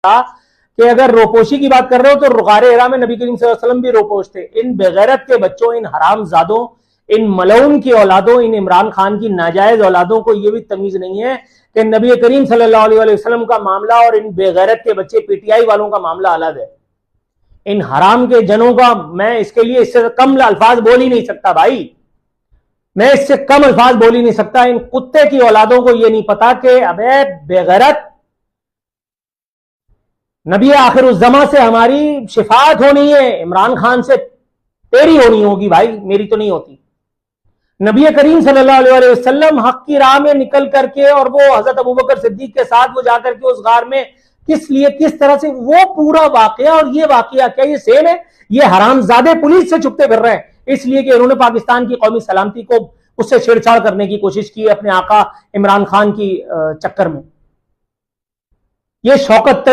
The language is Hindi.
था कि अगर रोपोशी की बात कर रहे हो तो रुगारे हिरा में नबी करीम सल्लल्लाहु अलैहि वसल्लम भी रोपोश थे। इन बेगैरत के बच्चों, इन हरामजादों, इन मलऊन की औलादों, इन इमरान खान की नाजायज औलादों को यह भी तमीज नहीं है कि नबी करीम सल्लल्लाहु अलैहि वसल्लम का मामला और इन बेगैरत के बच्चे पीटीआई वालों का मामला अलग है। इन हराम के जनों का मैं इसके लिए इससे कम अल्फाज बोल ही नहीं सकता भाई, मैं इससे कम अल्फाज बोल ही नहीं सकता। इन कुत्ते की औलादों को यह नहीं पता कि अबे बेगैरत, नबी आखिर उस जमा से हमारी शिफात होनी है, इमरान खान से तेरी होनी होगी भाई, मेरी तो नहीं होती। नबी करीम सल्लल्लाहु अलैहि वसल्लम हक की राह में निकल करके और वो हजरत अबू बकर सिद्दीक के साथ वो जाकर के उस गार में किस लिए, किस तरह से, वो पूरा वाकया और ये वाकया क्या ये सेम है? ये हरामजादे पुलिस से छुपते फिर रहे हैं इसलिए कि उन्होंने पाकिस्तान की कौमी सलामती को उससे छेड़छाड़ करने की कोशिश की अपने आका इमरान खान की चक्कर में। ये शौकत